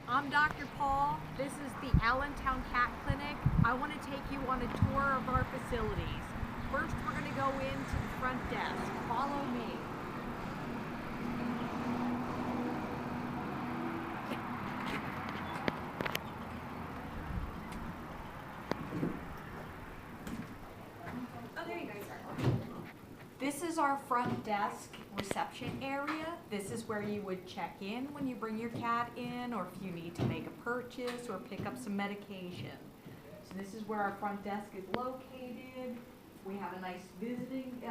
I'm Dr. Paul. This is the Allentown Cat Clinic. I want to take you on a tour of our facilities. First, we're going to go into the front desk. Follow me. Oh, there you go, sir. This is our front desk reception area. This is where you would check in when you bring your cat in, or if you need to make a purchase or pick up some medication. So this is where our front desk is located. We have a nice visiting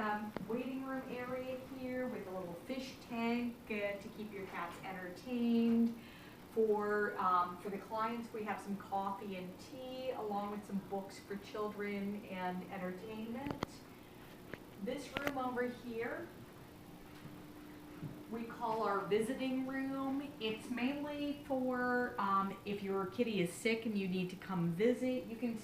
waiting room area here with a little fish tank to keep your cats entertained. For the clients, we have some coffee and tea along with some books for children and entertainment. This room over here, we call our visiting room. It's mainly for if your kitty is sick and you need to come visit, you can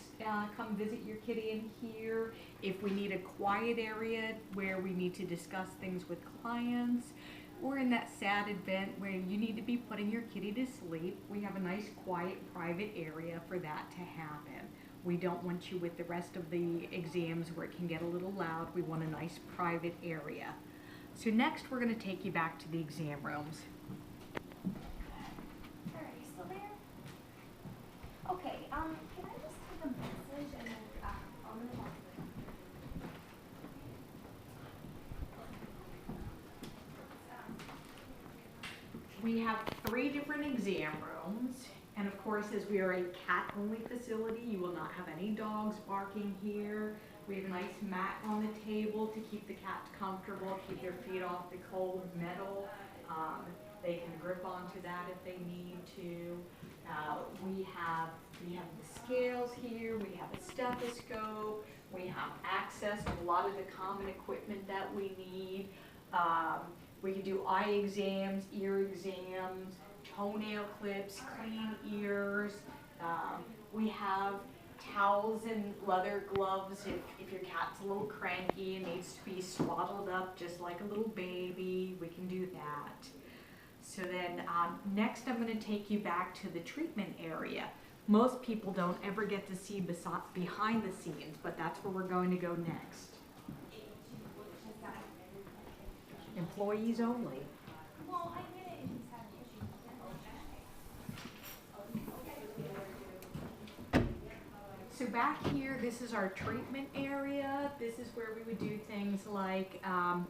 come visit your kitty in here. If we need a quiet area where we need to discuss things with clients, or in that sad event where you need to be putting your kitty to sleep, we have a nice quiet private area for that to happen. We don't want you with the rest of the exams where it can get a little loud. We want a nice private area. So next we're going to take you back to the exam rooms. Are you still there? Okay, can I just take a message and then, I'm gonna talk to the We have 3 different exam rooms, and of course, as we are a cat-only facility, you will not have any dogs barking here. We have a nice mat on the table to keep the cats comfortable, keep their feet off the cold metal. They can grip onto that if they need to. We have the scales here, we have a stethoscope, we have access to a lot of the common equipment that we need. We can do eye exams, ear exams, toenail clips, clean ears. We have towels and leather gloves if your cat's a little cranky and needs to be swaddled up just like a little baby, we can do that. So then next I'm going to take you back to the treatment area. Most people don't ever get to see behind the scenes, but that's where we're going to go next. Employees only. Well, I get it if he's having issues. So back here, this is our treatment area. This is where we would do things like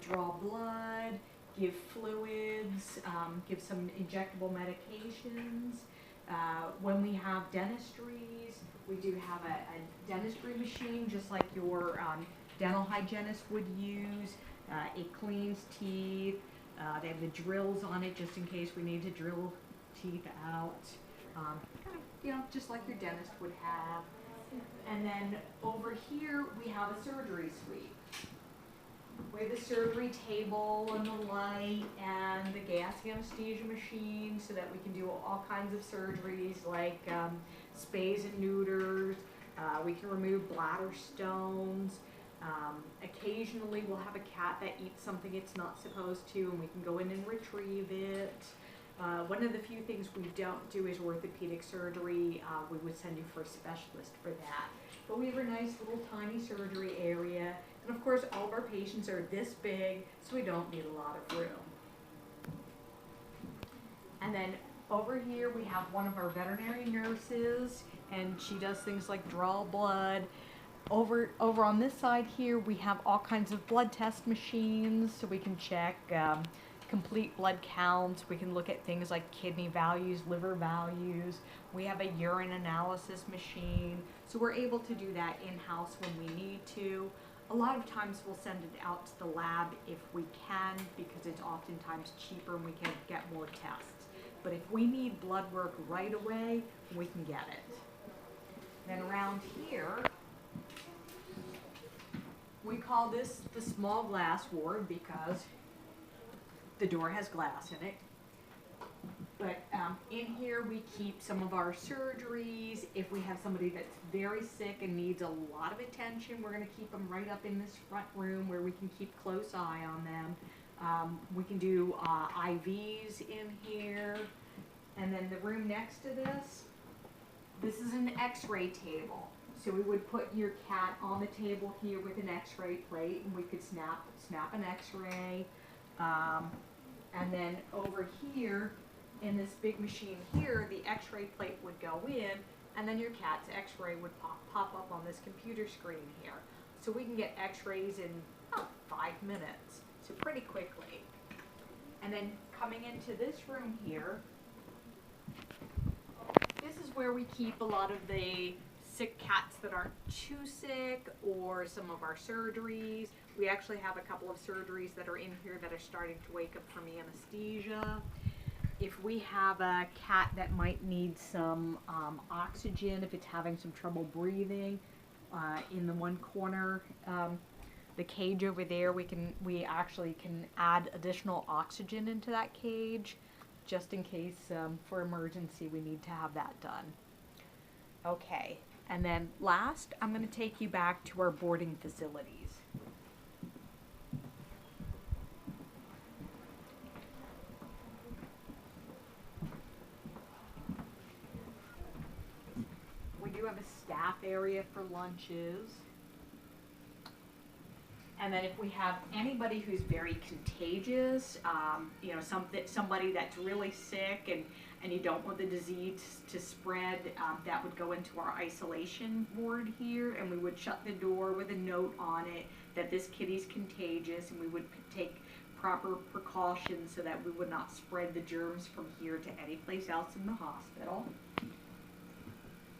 draw blood, give fluids, give some injectable medications. When we have dentistries, we do have a dentistry machine just like your dental hygienist would use. It cleans teeth. They have the drills on it just in case we need to drill teeth out. Just like your dentist would have. And then over here we have a surgery suite. We have the surgery table and the light and the gas anesthesia machine so that we can do all kinds of surgeries like spays and neuters. We can remove bladder stones. Occasionally we'll have a cat that eats something it's not supposed to and we can go in and retrieve it. One of the few things we don't do is orthopedic surgery. We would send you for a specialist for that. But we have a nice little tiny surgery area. And of course all of our patients are this big, so we don't need a lot of room. And then over here we have one of our veterinary nurses, and she does things like draw blood. Over on this side here, we have all kinds of blood test machines, so we can check complete blood counts. We can look at things like kidney values, liver values. We have a urine analysis machine, so we're able to do that in-house when we need to. A lot of times we'll send it out to the lab if we can, because it's oftentimes cheaper and we can get more tests. But if we need blood work right away, we can get it. Then around here, we call this the small glass ward because the door has glass in it. But in here we keep some of our surgeries. If we have somebody that's very sick and needs a lot of attention, we're going to keep them right up in this front room where we can keep close eye on them. We can do IVs in here. And then the room next to this is an x-ray table. So we would put your cat on the table here with an x-ray plate, and we could snap an x-ray. And then over here, in this big machine here, the x-ray plate would go in, and then your cat's x-ray would pop up on this computer screen here. So we can get x-rays in 5 minutes, so pretty quickly. And then coming into this room here, this is where we keep a lot of the sick cats that aren't too sick, or some of our surgeries. We actually have a couple of surgeries that are in here that are starting to wake up from anesthesia. If we have a cat that might need some oxygen, if it's having some trouble breathing, in the one corner, the cage over there, we actually can add additional oxygen into that cage, just in case for emergency we need to have that done. Okay, and then last, I'm going to take you back to our boarding facilities. We do have a staff area for lunches. And then if we have anybody who's very contagious, you know, somebody that's really sick and you don't want the disease to spread, that would go into our isolation ward here, and we would shut the door with a note on it that this kitty's contagious, and we would take proper precautions so that we would not spread the germs from here to any place else in the hospital.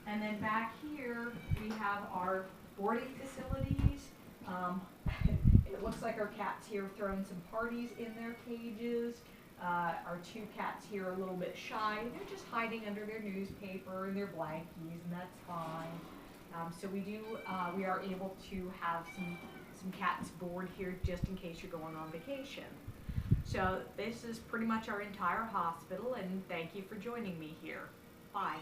And then back here, we have our boarding facilities. It looks like our cats here have thrown some parties in their cages. Our 2 cats here are a little bit shy. They're just hiding under their newspaper and their blankies, and that's fine. So we are able to have some cats board here just in case you're going on vacation. So this is pretty much our entire hospital, and thank you for joining me here. Bye.